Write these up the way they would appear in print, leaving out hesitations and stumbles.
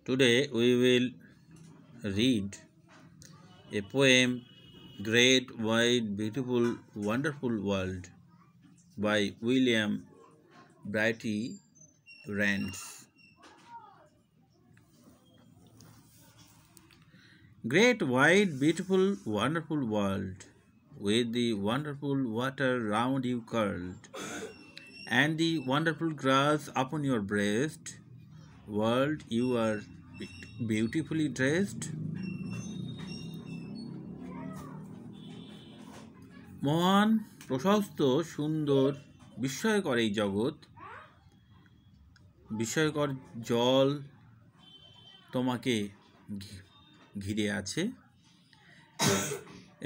Today we will read a poem, Great, Wide, Beautiful, Wonderful World by William Brighty Rands. Great, wide, beautiful, wonderful world, with the wonderful water round you curled, and the wonderful grass upon your breast, world, you are beautifully dressed. মহান প্রশস্ত সুন্দর বিস্ময়কর এই জগৎ, বিস্ময়কর জল তোমাকে ঘিরে আছে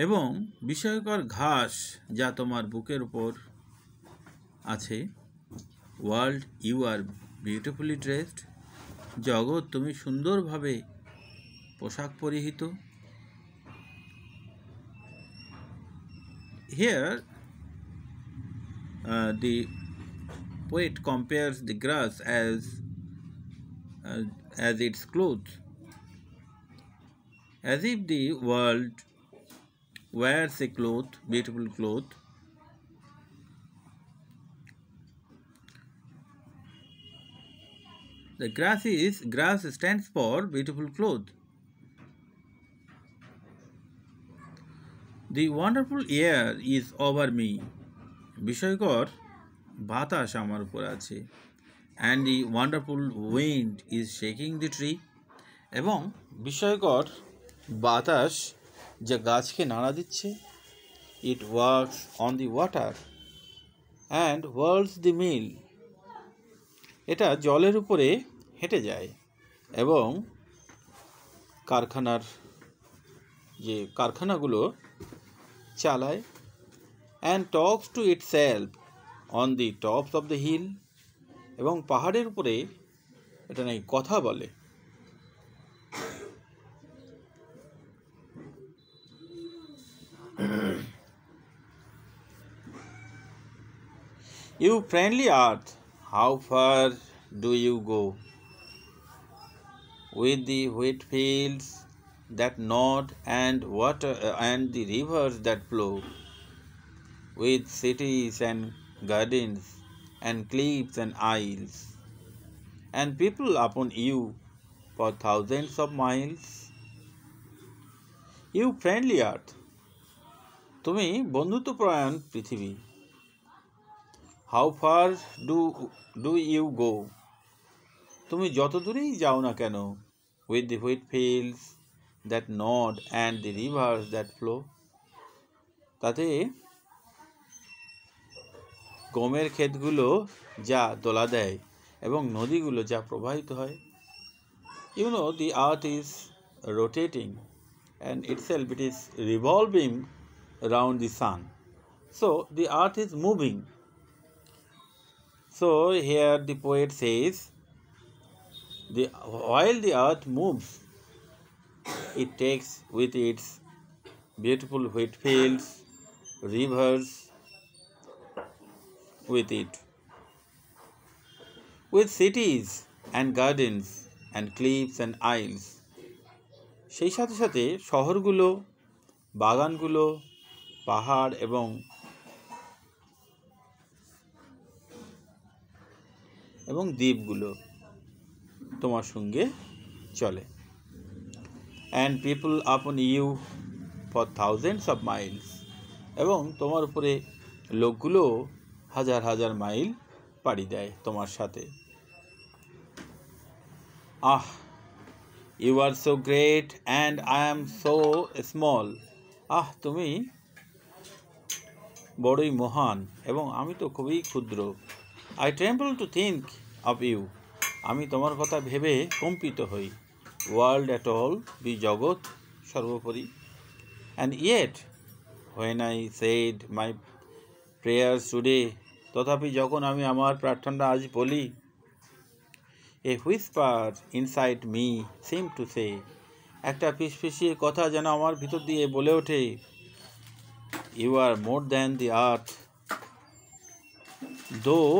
এবং বিস্ময়কর ঘাস যা তোমার বুকের উপর আছে। World, you are beautifully dressed. জগৎ, তুমি সুন্দরভাবে পোশাক পরিহিত। Here the poet compares the grass as its clothes, as if the world wears a cloth, beautiful cloth. The grass stands for beautiful cloth. The wonderful air is over me. বিস্ময়কর বাতাস আমার উপর আছে। And the wonderful wind is shaking the tree. এবং বিস্ময়কর বাতাস যা গাছকে নাড়া দিচ্ছে। It works on the water and whirls the mill. এটা জলের উপরে হেঁটে যায় এবং কারখানাগুলো চালায় and talks to itself on the tops of the hill. এবং পাহাড়ের উপরে এটা নাকি কথা বলে। You friendly earth, how far do you go? With the wheat fields that nod and water and the rivers that flow, with cities and gardens and cliffs and isles, and people upon you for thousands of miles. You friendly earth, তুমি বন্ধুত্বপরায়ণ পৃথিবী। How far do you go? তুমি যত দূরেই যাও না কেন। With the wheat fields that nod and the rivers that flow, তাতে গমের ক্ষেতগুলো যা দোলা দেয় এবং নদীগুলো যা প্রবাহিত হয়। You know the earth is rotating and itself it is revolving around the sun. So the earth is moving. So here the poet says, while the earth moves, it takes with its beautiful wheat fields, rivers with it, with cities and gardens and cliffs and isles. সেই সাথে সাথে শহরগুলো, বাগানগুলো, পাহাড় এবং দ্বীপগুলো তোমার সঙ্গে চলে। And people upon you for thousands of miles. এবং তোমার উপরে লোকগুলো হাজার হাজার মাইল পাড়ি দেয় তোমার সাথে। You are so great and I am so small. তুমি বড়ই মহান এবং আমি তো খুবই ক্ষুদ্র। I tremble to think of you. আমি তোমার কথা ভেবে কম্পিত হই। World at all, be জগৎ সর্বোপরি। And yet, when I said my prayers today, তথাপি যখন আমি আমার প্রার্থনা আজ বলি, a whisper inside me seemed to say, একটা ফিসফিসিয়ে কথা যেন আমার ভিতর দিয়ে বলে ওঠে, you are more than the earth, though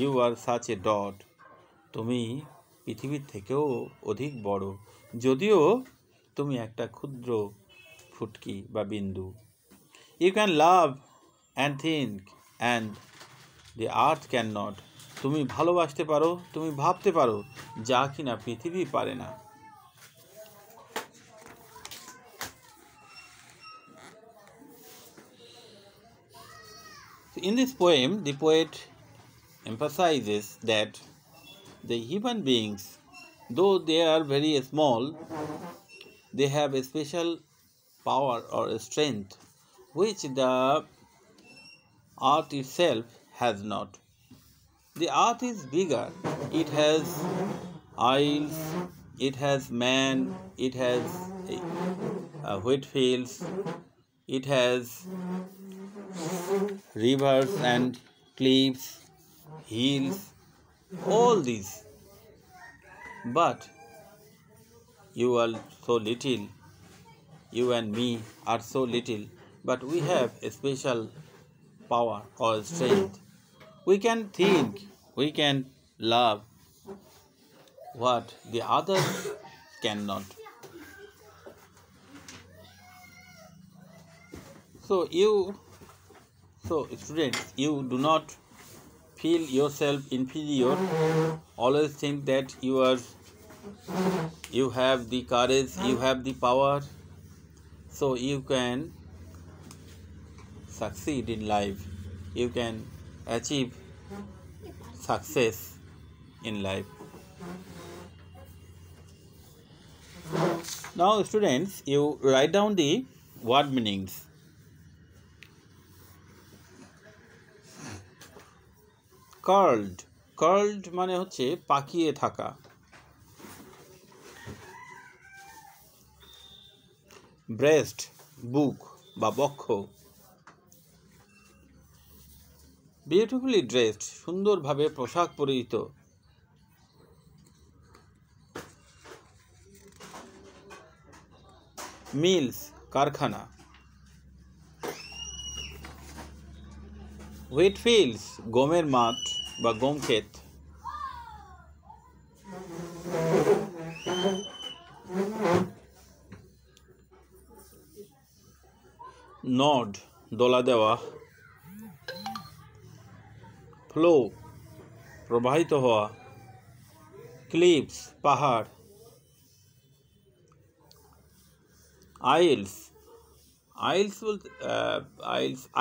you are such a dot. তুমি পৃথিবীর থেকেও অধিক বড়, যদিও তুমি একটা ক্ষুদ্র ফুটকি বা বিন্দু। You can love and think and the earth can not. তুমি ভালোবাসতে পারো, তুমি ভাবতে পারো, যা কিনা পৃথিবী পারে না। In this poem, the poet emphasizes that the human beings, though they are very small, they have a special power or strength which the earth itself has not. The earth is bigger. It has isles, it has man, it has wheat fields, it has rivers and cliffs, hills, all these. But you are so little, you and me are so little, but we have a special power or strength. We can think, we can love what the others cannot. So students, you do not feel yourself inferior. Always think that you have the courage, you have the power, so you can succeed in life. You can achieve success in life. Now students, you write down the word meanings. Curled মানে হচ্ছে পাকিয়ে থাকা। Breast বুক বা বক্ষ। Beautifully dressed সুন্দরভাবে পোশাক পরিহিত। Mills কারখানা। হুইট ফিল্ডস গমের মাঠ বা গম ক্ষেত। নড দোলা দেওয়া। ফ্লো প্রবাহিত হওয়া। ক্লিপস পাহাড়। আইলস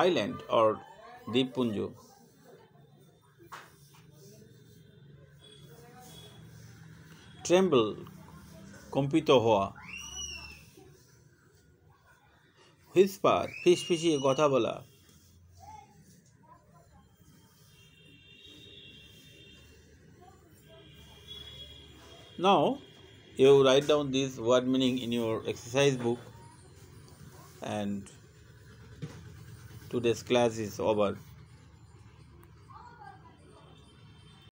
আইল্যান্ড অর দ্বীপপুঞ্জ। ট্রেম্বল কম্পিত হওয়া। হুইসপার ফিসফিসিয়ে কথা বলা। Now you write down this word meaning in your exercise book, and today's class is over.